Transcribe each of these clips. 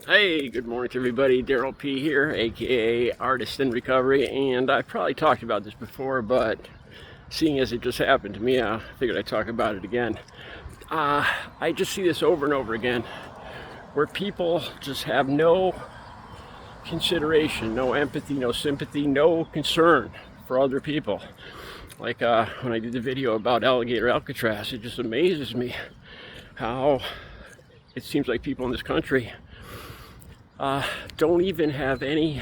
Hey, good morning to everybody. Daryl P here, aka Artist in Recovery, and I probably talked about this before, but seeing as it just happened to me, I figured I'd talk about it again. I just see this over and over again, where people just have no consideration, no empathy, no sympathy, no concern for other people. Like when I did the video about alligator Alcatraz, it just amazes me how it seems like people in this country don't even have any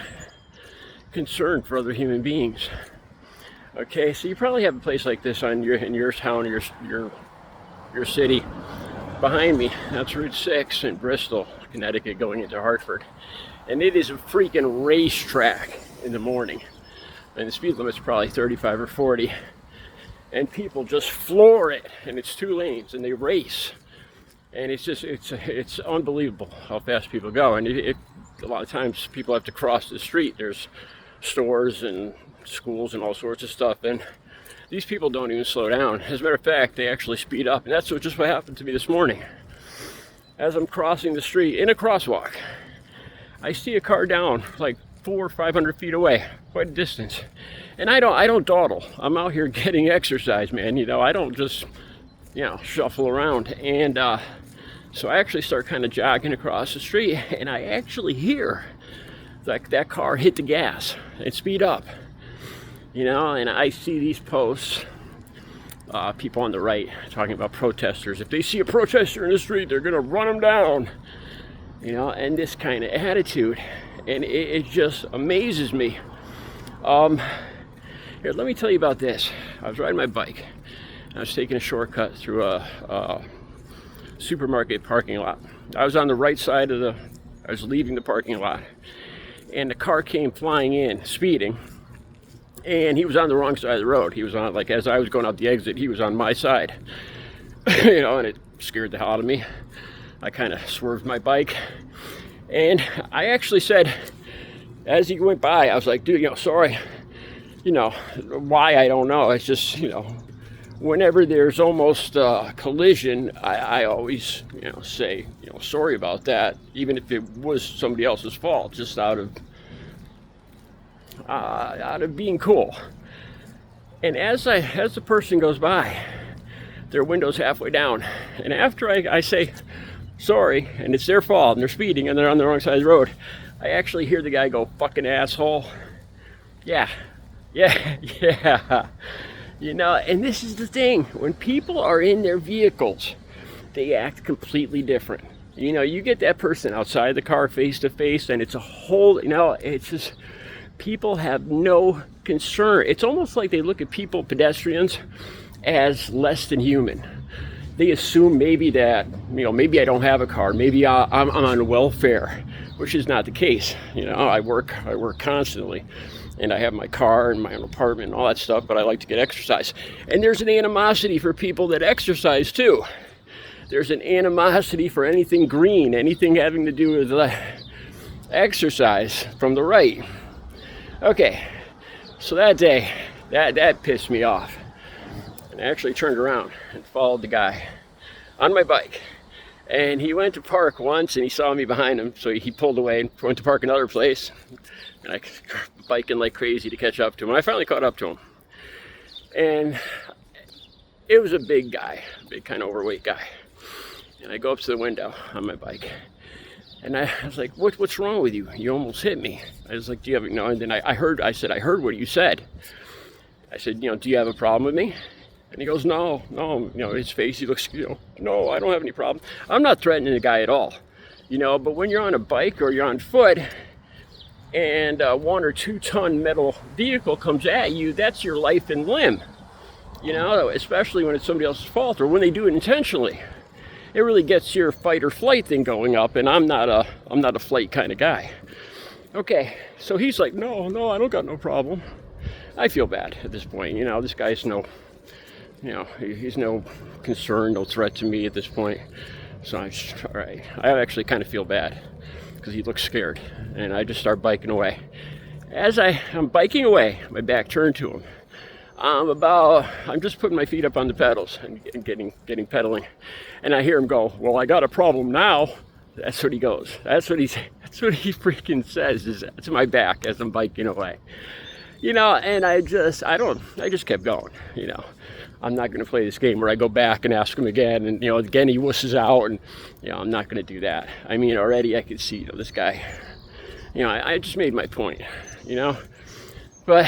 concern for other human beings. Okay, so you probably have a place like this in your town, or your city. Behind me, that's Route 6 in Bristol, Connecticut, going into Hartford, and it is a freaking racetrack in the morning. And the speed limit's probably 35 or 40, and people just floor it, and it's 2 lanes, and they race. And it's unbelievable how fast people go. And a lot of times people have to cross the street. There's stores and schools and all sorts of stuff. And these people don't even slow down. As a matter of fact, they actually speed up. And that's just what happened to me this morning. As I'm crossing the street in a crosswalk, I see a car down like 400 or 500 feet away, quite a distance. And I don't dawdle. I'm out here getting exercise, man. I don't just shuffle around. And so I actually start kind of jogging across the street, and I actually hear like that car hit the gas and speed up. And I see these posts, people on the right talking about protesters. If they see a protester in the street, they're gonna run them down. And this kind of attitude, and it just amazes me. Here, let me tell you about this. I was riding my bike. I was taking a shortcut through a supermarket parking lot. I was on the right side I was leaving the parking lot, and the car came flying in, speeding, and he was on the wrong side of the road. He was on, like, as I was going out the exit, he was on my side. And it scared the hell out of me. I kind of swerved my bike, and I actually said, as he went by, I was like, dude, sorry. Why, I don't know. It's just, whenever there's almost a collision, I always, say, sorry about that, even if it was somebody else's fault, just out of being cool. And as the person goes by, their window's halfway down, and after I say sorry, and it's their fault, and they're speeding, and they're on the wrong side of the road, I actually hear the guy go, "Fucking asshole." Yeah. And this is the thing. When people are in their vehicles, they act completely different. You get that person outside the car face to face, and it's a whole, it's just, people have no concern. It's almost like they look at people, pedestrians, as less than human. They assume maybe that, maybe I don't have a car, maybe I'm on welfare, which is not the case. I work constantly. And I have my car and my own apartment and all that stuff, but I like to get exercise. And there's an animosity for people that exercise too. There's an animosity for anything green, anything having to do with exercise from the right. Okay, so that day, that pissed me off. And I actually turned around and followed the guy on my bike. And he went to park once, and he saw me behind him, so he pulled away and went to park another place. And I biking like crazy to catch up to him. And I finally caught up to him. And it was a big guy, big kind of overweight guy. And I go up to the window on my bike. And I was like, what's wrong with you? You almost hit me. I was like, do you have, and then I said, I heard what you said. I said, do you have a problem with me? And he goes, no, his face, he looks, no, I don't have any problem. I'm not threatening the guy at all, but when you're on a bike or you're on foot, and a 1 or 2 ton metal vehicle comes at you, that's your life and limb, especially when it's somebody else's fault or when they do it intentionally. It really gets your fight or flight thing going up, and I'm not a flight kind of guy. Okay, so he's like, no, I don't got no problem. I feel bad at this point. This guy's he's no concern, no threat to me at this point. So all right. I actually kind of feel bad because he looks scared, and I just start biking away. As I'm biking away, my back turned to him. I'm just putting my feet up on the pedals and getting pedaling, and I hear him go, "Well, I got a problem now." That's what he goes. That's what he freaking says is to my back as I'm biking away. And I just kept going. I'm not going to play this game where I go back and ask him again, and again he wusses out, and I'm not going to do that. I mean, already I could see this guy. I just made my point. But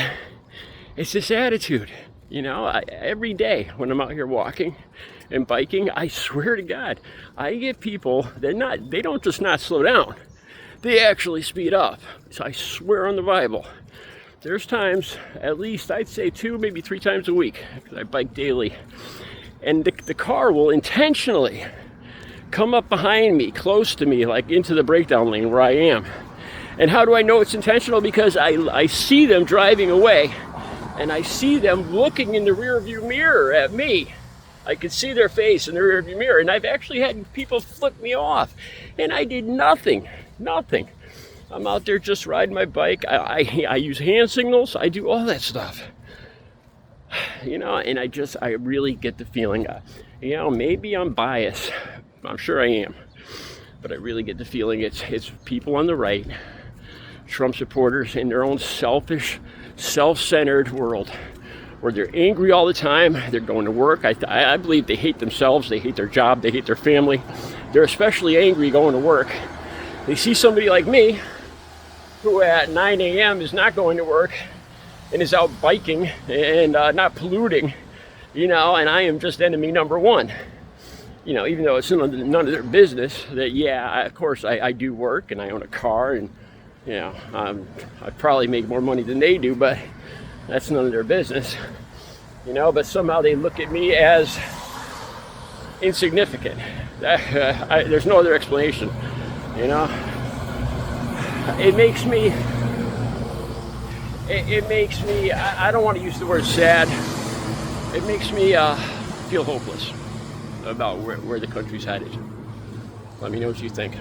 it's this attitude. Every day when I'm out here walking and biking, I swear to God, I get people, they don't just not slow down, they actually speed up. So I swear on the Bible, there's times, at least I'd say 2, maybe 3 times a week, because I bike daily, and the car will intentionally come up behind me, close to me, like into the breakdown lane where I am. And how do I know it's intentional? Because I see them driving away, and I see them looking in the rearview mirror at me. I could see their face in the rearview mirror, and I've actually had people flip me off, and I did nothing. I'm out there just riding my bike. I use hand signals. I do all that stuff. And I really get the feeling, maybe I'm biased. I'm sure I am. But I really get the feeling it's people on the right, Trump supporters in their own selfish, self-centered world, where they're angry all the time. They're going to work. I believe they hate themselves. They hate their job. They hate their family. They're especially angry going to work. They see somebody like me, who at 9 a.m. is not going to work and is out biking and not polluting, and I am just enemy number one. Even though it's none of their business, that of course I do work and I own a car, and I probably make more money than they do, but that's none of their business. But somehow they look at me as insignificant. There's no other explanation. It makes me, I don't want to use the word sad. It makes me feel hopeless about where the country's headed. Let me know what you think.